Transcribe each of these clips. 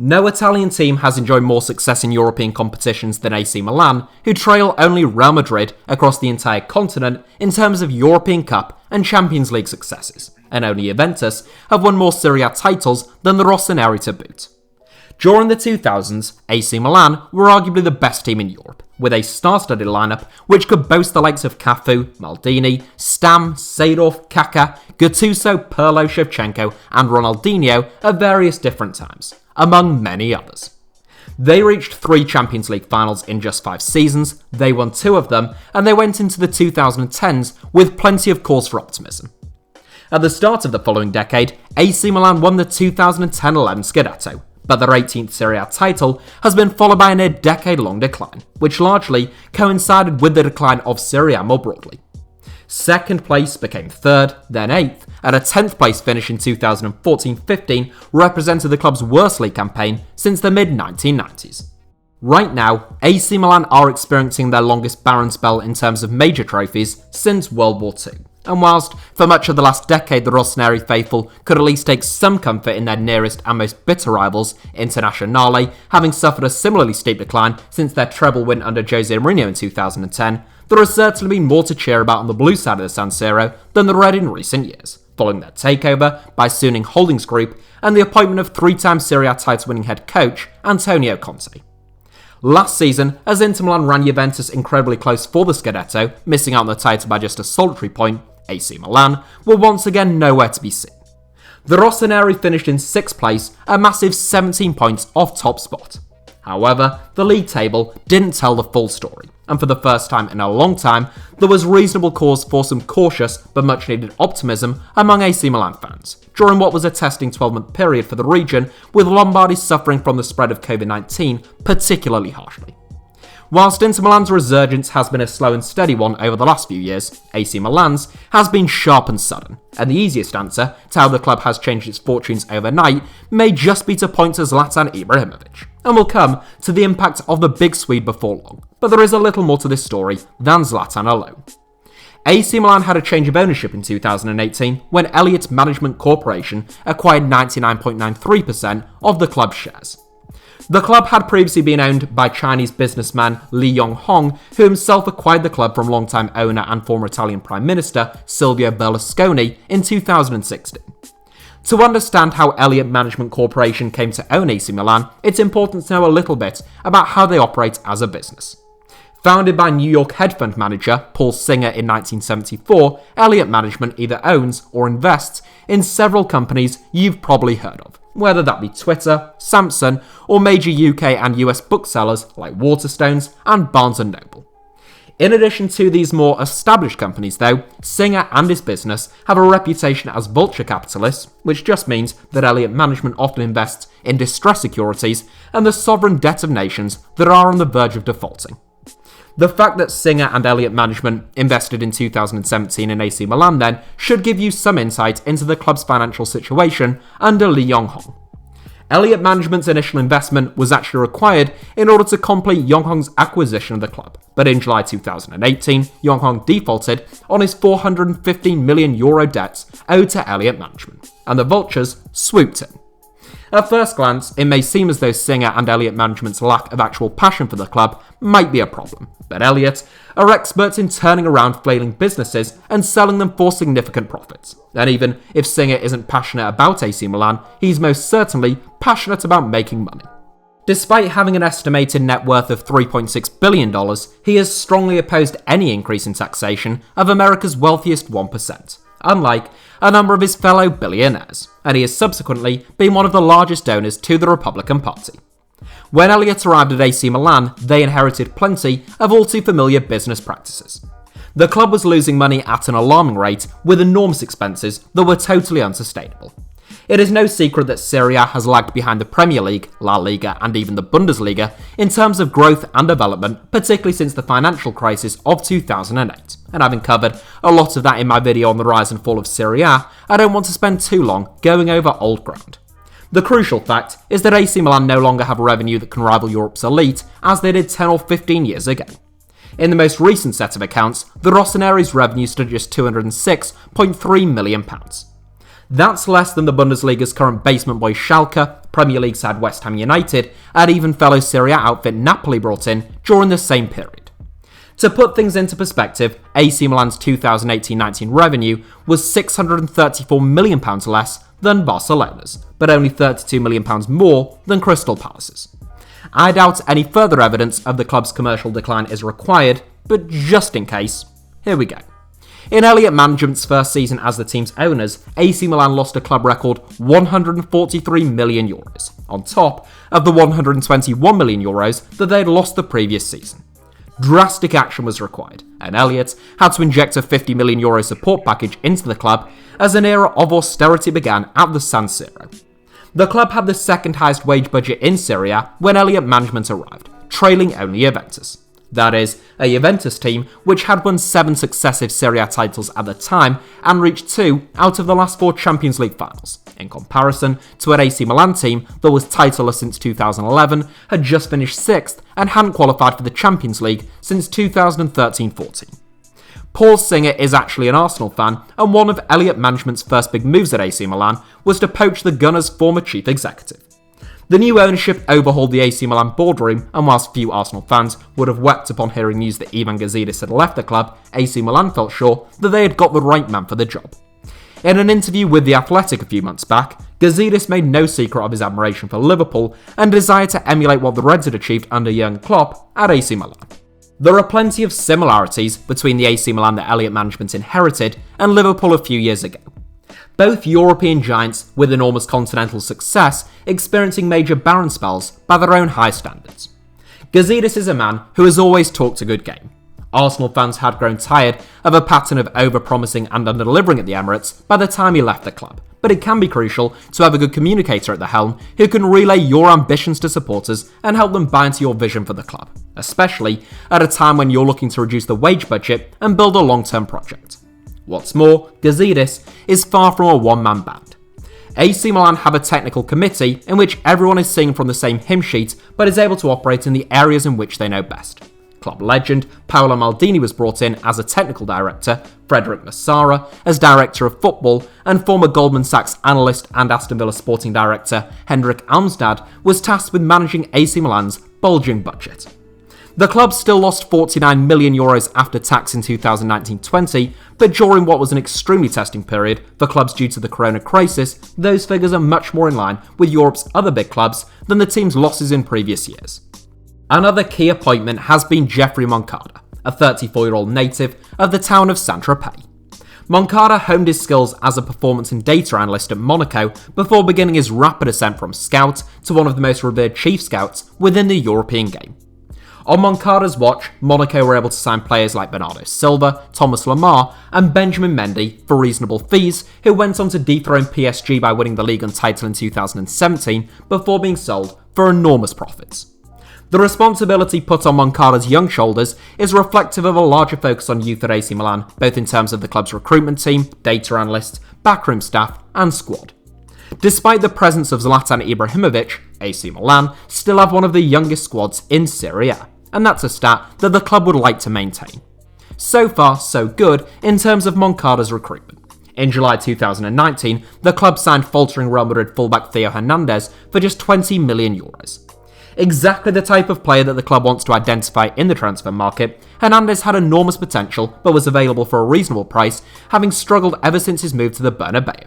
No Italian team has enjoyed more success in European competitions than AC Milan, who trail only Real Madrid across the entire continent in terms of European Cup and Champions League successes, and only Juventus have won more Serie A titles than the Rossoneri to boot. During the 2000s, AC Milan were arguably the best team in Europe, with a star-studded lineup which could boast the likes of Cafu, Maldini, Stam, Seedorf, Kaká, Gattuso, Pirlo, Shevchenko and Ronaldinho at various different times, among many others. They reached 3 Champions League finals in just 5 seasons, they won 2 of them, and they went into the 2010s with plenty of cause for optimism. At the start of the following decade, AC Milan won the 2010-11 Scudetto, but their 18th Serie A title has been followed by a near decade-long decline, which largely coincided with the decline of Serie A more broadly. Second place became 3rd, then 8th, and a 10th place finish in 2014-15 represented the club's worst league campaign since the mid-1990s. Right now, AC Milan are experiencing their longest barren spell in terms of major trophies since World War II. And whilst for much of the last decade the Rossoneri faithful could at least take some comfort in their nearest and most bitter rivals, Internazionale, having suffered a similarly steep decline since their treble win under Jose Mourinho in 2010, there has certainly been more to cheer about on the blue side of the San Siro than the red in recent years, following their takeover by Suning Holdings Group and the appointment of 3-time Serie A title-winning head coach Antonio Conte. Last season, as Inter Milan ran Juventus incredibly close for the Scudetto, missing out on the title by just a solitary point, AC Milan were once again nowhere to be seen. The Rossoneri finished in 6th place, a massive 17 points off top spot. However, the league table didn't tell the full story, and for the first time in a long time, there was reasonable cause for some cautious but much needed optimism among AC Milan fans, during what was a testing 12-month period for the region, with Lombardy suffering from the spread of COVID-19 particularly harshly. Whilst Inter Milan's resurgence has been a slow and steady one over the last few years, AC Milan's has been sharp and sudden, and the easiest answer to how the club has changed its fortunes overnight may just be to point to Zlatan Ibrahimovic, and we'll come to the impact of the big Swede before long, but there is a little more to this story than Zlatan alone. AC Milan had a change of ownership in 2018 when Elliott Management Corporation acquired 99.93% of the club's shares. The club had previously been owned by Chinese businessman Li Yonghong, who himself acquired the club from longtime owner and former Italian Prime Minister Silvio Berlusconi in 2016. To understand how Elliott Management Corporation came to own AC Milan, it's important to know a little bit about how they operate as a business. Founded by New York hedge fund manager Paul Singer in 1974, Elliott Management either owns or invests in several companies you've probably heard of, whether that be Twitter, Samsung, or major UK and US booksellers like Waterstones and Barnes & Noble. In addition to these more established companies though, Singer and his business have a reputation as vulture capitalists, which just means that Elliott Management often invests in distressed securities and the sovereign debt of nations that are on the verge of defaulting. The fact that Singer and Elliott Management invested in 2017 in AC Milan then should give you some insight into the club's financial situation under Li Yonghong. Elliott Management's initial investment was actually required in order to complete Yonghong's acquisition of the club, but in July 2018, Yonghong defaulted on his €415 million debts owed to Elliott Management, and the vultures swooped in. At first glance, it may seem as though Singer and Elliott Management's lack of actual passion for the club might be a problem, but Elliott are experts in turning around flailing businesses and selling them for significant profits. And even if Singer isn't passionate about AC Milan, he's most certainly passionate about making money. Despite having an estimated net worth of $3.6 billion, he has strongly opposed any increase in taxation of America's wealthiest 1%. Unlike a number of his fellow billionaires, and he has subsequently been one of the largest donors to the Republican Party. When Elliott arrived at AC Milan, they inherited plenty of all too familiar business practices. The club was losing money at an alarming rate, with enormous expenses that were totally unsustainable. It is no secret that Serie A has lagged behind the Premier League, La Liga and even the Bundesliga in terms of growth and development, particularly since the financial crisis of 2008. And having covered a lot of that in my video on the rise and fall of Serie A, I don't want to spend too long going over old ground. The crucial fact is that AC Milan no longer have a revenue that can rival Europe's elite as they did 10 or 15 years ago. In the most recent set of accounts, the Rossoneri's revenue stood at just £206.3 million. That's less than the Bundesliga's current basement boy Schalke, Premier League side West Ham United, and even fellow Serie A outfit Napoli brought in during the same period. To put things into perspective, AC Milan's 2018-19 revenue was £634 million less than Barcelona's, but only £32 million more than Crystal Palace's. I doubt any further evidence of the club's commercial decline is required, but just in case, here we go. In Elliott Management's first season as the team's owners, AC Milan lost a club record €143 million, on top of the €121 million that they'd lost the previous season. Drastic action was required, and Elliott had to inject a €50 million support package into the club as an era of austerity began at the San Siro. The club had the second highest wage budget in Serie A when Elliott Management arrived, trailing only Juventus. That is, a Juventus team which had won 7 successive Serie A titles at the time and reached 2 out of the last 4 Champions League finals, in comparison to an AC Milan team that was titleless since 2011, had just finished 6th and hadn't qualified for the Champions League since 2013-14. Paul Singer is actually an Arsenal fan, and one of Elliott Management's first big moves at AC Milan was to poach the Gunners' former chief executive. The new ownership overhauled the AC Milan boardroom, and whilst few Arsenal fans would have wept upon hearing news that Ivan Gazidis had left the club, AC Milan felt sure that they had got the right man for the job. In an interview with The Athletic a few months back, Gazidis made no secret of his admiration for Liverpool and desire to emulate what the Reds had achieved under Jurgen Klopp at AC Milan. There are plenty of similarities between the AC Milan that Elliott Management inherited and Liverpool a few years ago. Both European giants with enormous continental success experiencing major barren spells by their own high standards. Gazidis is a man who has always talked a good game. Arsenal fans had grown tired of a pattern of over-promising and under-delivering at the Emirates by the time he left the club, but it can be crucial to have a good communicator at the helm who can relay your ambitions to supporters and help them buy into your vision for the club, especially at a time when you're looking to reduce the wage budget and build a long-term project. What's more, Gazidis is far from a one-man band. AC Milan have a technical committee in which everyone is singing from the same hymn sheet but is able to operate in the areas in which they know best. Club legend Paolo Maldini was brought in as a technical director, Frederic Massara as director of football, and former Goldman Sachs analyst and Aston Villa sporting director Hendrik Almstad was tasked with managing AC Milan's bulging budget. The club still lost €49 million after tax in 2019-20, but during what was an extremely testing period for clubs due to the corona crisis, those figures are much more in line with Europe's other big clubs than the team's losses in previous years. Another key appointment has been Geoffrey Moncada, a 34-year-old native of the town of Saint-Tropez. Moncada honed his skills as a performance and data analyst at Monaco before beginning his rapid ascent from scout to one of the most revered chief scouts within the European game. On Moncada's watch, Monaco were able to sign players like Bernardo Silva, Thomas Lemar, and Benjamin Mendy for reasonable fees, who went on to dethrone PSG by winning the Ligue 1 title in 2017 before being sold for enormous profits. The responsibility put on Moncada's young shoulders is reflective of a larger focus on youth at AC Milan, both in terms of the club's recruitment team, data analysts, backroom staff, and squad. Despite the presence of Zlatan Ibrahimovic, AC Milan still have one of the youngest squads in Serie A, and that's a stat that the club would like to maintain. So far, so good in terms of Moncada's recruitment. In July 2019, the club signed faltering Real Madrid fullback Theo Hernandez for just €20 million. Exactly the type of player that the club wants to identify in the transfer market, Hernandez had enormous potential but was available for a reasonable price, having struggled ever since his move to the Bernabeu.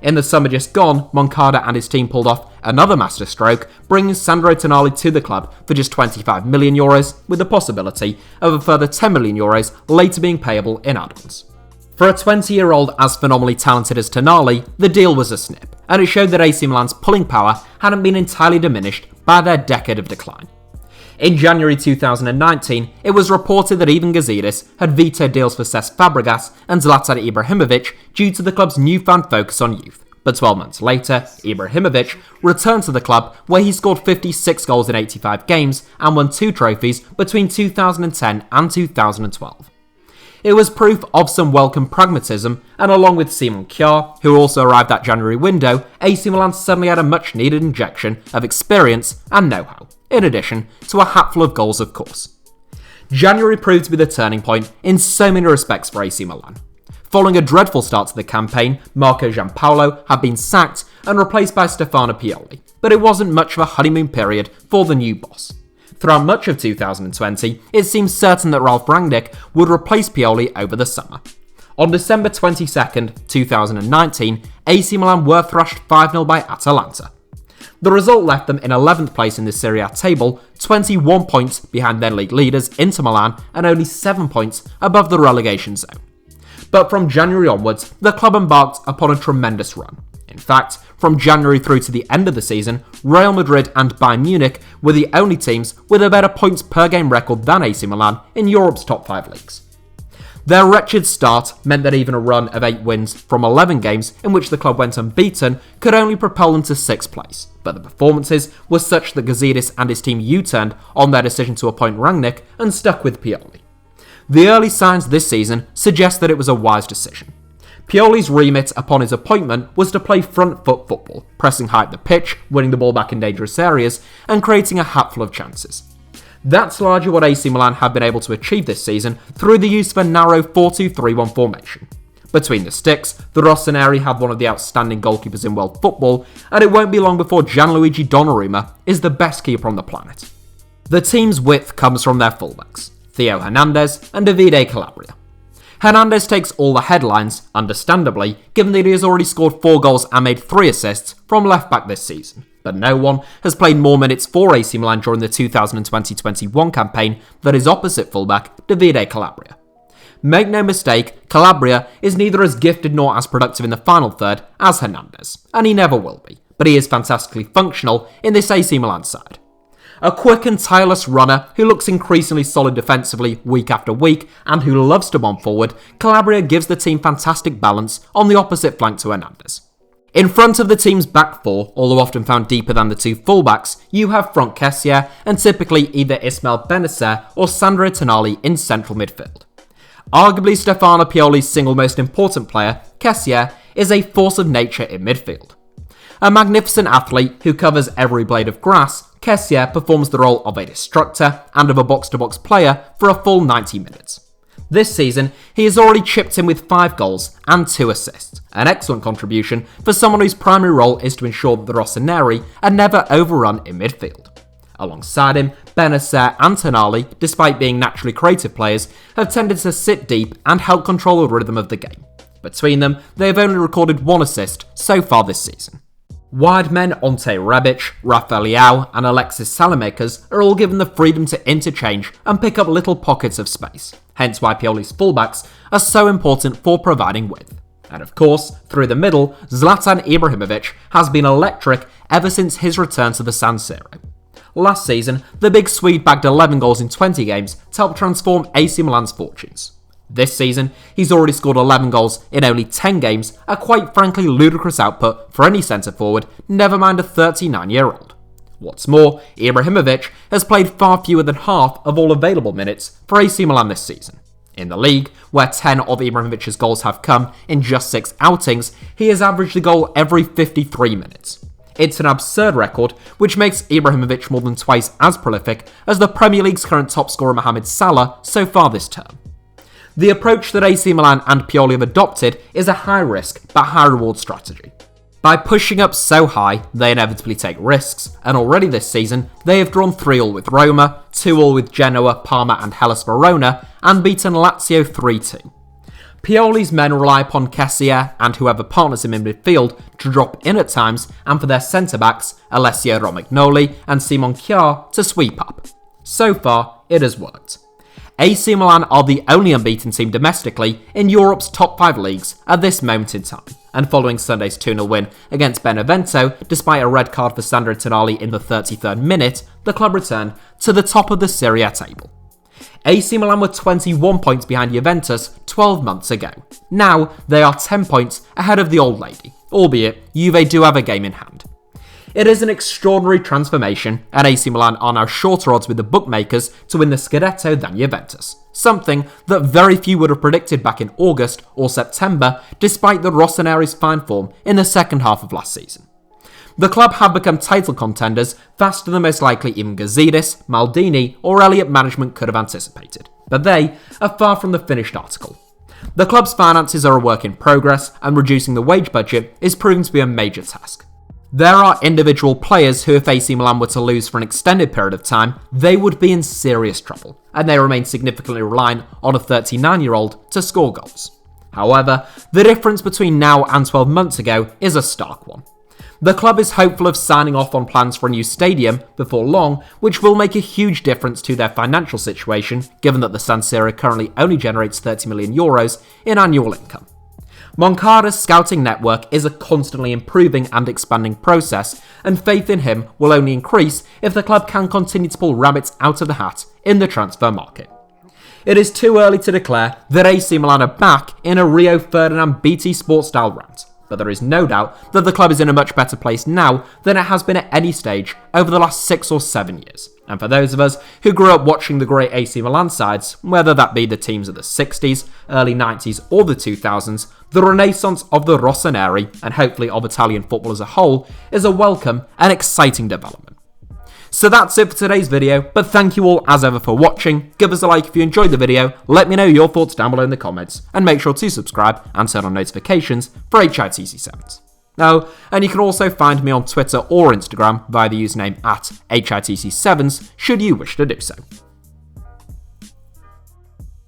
In the summer just gone, Moncada and his team pulled off another masterstroke, bringing Sandro Tonali to the club for just €25 million, with the possibility of a further €10 million later being payable in add-ons. For a 20-year-old as phenomenally talented as Tonali, the deal was a snip, and it showed that AC Milan's pulling power hadn't been entirely diminished by their decade of decline. In January 2019, it was reported that even Gazidis had vetoed deals for Cesc Fabregas and Zlatan Ibrahimovic due to the club's newfound focus on youth. But 12 months later, Ibrahimovic returned to the club where he scored 56 goals in 85 games and won 2 trophies between 2010 and 2012. It was proof of some welcome pragmatism, and along with Simon Kjaer, who also arrived that January window, AC Milan suddenly had a much-needed injection of experience and know-how, in addition to a hatful of goals, of course. January proved to be the turning point in so many respects for AC Milan. Following a dreadful start to the campaign, Marco Giampaolo had been sacked and replaced by Stefano Pioli, but it wasn't much of a honeymoon period for the new boss. Throughout much of 2020, it seemed certain that Ralf Rangnick would replace Pioli over the summer. On December 22, 2019, AC Milan were thrashed 5-0 by Atalanta. The result left them in 11th place in the Serie A table, 21 points behind their league leaders Inter Milan and only 7 points above the relegation zone. But from January onwards, the club embarked upon a tremendous run. In fact, from January through to the end of the season, Real Madrid and Bayern Munich were the only teams with a better points per game record than AC Milan in Europe's top 5 leagues. Their wretched start meant that even a run of 8 wins from 11 games in which the club went unbeaten could only propel them to 6th place, but the performances were such that Gazidis and his team U-turned on their decision to appoint Rangnick and stuck with Pioli. The early signs this season suggest that it was a wise decision. Pioli's remit upon his appointment was to play front foot football, pressing high up the pitch, winning the ball back in dangerous areas, and creating a hatful of chances. That's largely what AC Milan have been able to achieve this season through the use of a narrow 4-2-3-1 formation. Between the sticks, the Rossoneri have one of the outstanding goalkeepers in world football, and it won't be long before Gianluigi Donnarumma is the best keeper on the planet. The team's width comes from their fullbacks, Theo Hernandez and Davide Calabria. Hernandez takes all the headlines, understandably, given that he has already scored 4 goals and made 3 assists from left-back this season. But no one has played more minutes for AC Milan during the 2020-21 campaign than his opposite fullback, Davide Calabria. Make no mistake, Calabria is neither as gifted nor as productive in the final third as Hernandez, and he never will be, but he is fantastically functional in this AC Milan side. A quick and tireless runner who looks increasingly solid defensively week after week and who loves to bomb forward, Calabria gives the team fantastic balance on the opposite flank to Hernandez. In front of the team's back four, although often found deeper than the 2 fullbacks, you have Franck Kessié and typically either Ismael Benacer or Sandro Tonali in central midfield. Arguably Stefano Pioli's single most important player, Kessié is a force of nature in midfield. A magnificent athlete who covers every blade of grass, Kessié performs the role of a destructor and of a box-to-box player for a full 90 minutes. This season, he has already chipped in with 5 goals and 2 assists, an excellent contribution for someone whose primary role is to ensure that the Rossoneri are never overrun in midfield. Alongside him, Benacer and Tonali, despite being naturally creative players, have tended to sit deep and help control the rhythm of the game. Between them, they have only recorded 1 assist so far this season. Wide men Ante Rebic, Rafael Leao and Alexis Salamakers are all given the freedom to interchange and pick up little pockets of space, hence why Pioli's fullbacks are so important for providing width. And of course, through the middle, Zlatan Ibrahimovic has been electric ever since his return to the San Siro. Last season, the big Swede bagged 11 goals in 20 games to help transform AC Milan's fortunes. This season, he's already scored 11 goals in only 10 games, a quite frankly ludicrous output for any centre-forward, never mind a 39-year-old. What's more, Ibrahimovic has played far fewer than half of all available minutes for AC Milan this season. In the league, where 10 of Ibrahimovic's goals have come in just 6 outings, he has averaged a goal every 53 minutes. It's an absurd record, which makes Ibrahimovic more than twice as prolific as the Premier League's current top scorer Mohamed Salah so far this term. The approach that AC Milan and Pioli have adopted is a high-risk but high-reward strategy. By pushing up so high, they inevitably take risks, and already this season, they have drawn 3-3 with Roma, 2-2 with Genoa, Parma and Hellas Verona, and beaten Lazio 3-2. Pioli's men rely upon Kessié and whoever partners him in midfield to drop in at times, and for their centre-backs, Alessio Romagnoli and Simon Kjaer, to sweep up. So far, it has worked. AC Milan are the only unbeaten team domestically in Europe's top 5 leagues at this moment in time, and following Sunday's 2-0 win against Benevento, despite a red card for Sandro Tonali in the 33rd minute, the club returned to the top of the Serie A table. AC Milan were 21 points behind Juventus 12 months ago. Now they are 10 points ahead of the old lady, albeit Juve do have a game in hand. It is an extraordinary transformation, and AC Milan are now shorter odds with the bookmakers to win the Scudetto than Juventus, something that very few would have predicted back in August or September, despite the Rossoneri's fine form in the second half of last season. The club have become title contenders faster than most likely even Gazidis, Maldini or Elliott Management could have anticipated, but they are far from the finished article. The club's finances are a work in progress, and reducing the wage budget is proving to be a major task. There are individual players who, if AC Milan were to lose for an extended period of time, they would be in serious trouble, and they remain significantly reliant on a 39-year-old to score goals. However, the difference between now and 12 months ago is a stark one. The club is hopeful of signing off on plans for a new stadium before long, which will make a huge difference to their financial situation, given that the San Siro currently only generates €30 million in annual income. Moncada's scouting network is a constantly improving and expanding process, and faith in him will only increase if the club can continue to pull rabbits out of the hat in the transfer market. It is too early to declare that AC Milan are back in a Rio Ferdinand BT Sport style rant, but there is no doubt that the club is in a much better place now than it has been at any stage over the last 6 or 7 years. And for those of us who grew up watching the great AC Milan sides, whether that be the teams of the 60s, early 90s or the 2000s, the renaissance of the Rossoneri, and hopefully of Italian football as a whole, is a welcome and exciting development. So that's it for today's video, but thank you all as ever for watching. Give us a like if you enjoyed the video, let me know your thoughts down below in the comments, and make sure to subscribe and turn on notifications for HITC Sevens. Oh, and you can also find me on Twitter or Instagram via the username @HITC Sevens should you wish to do so.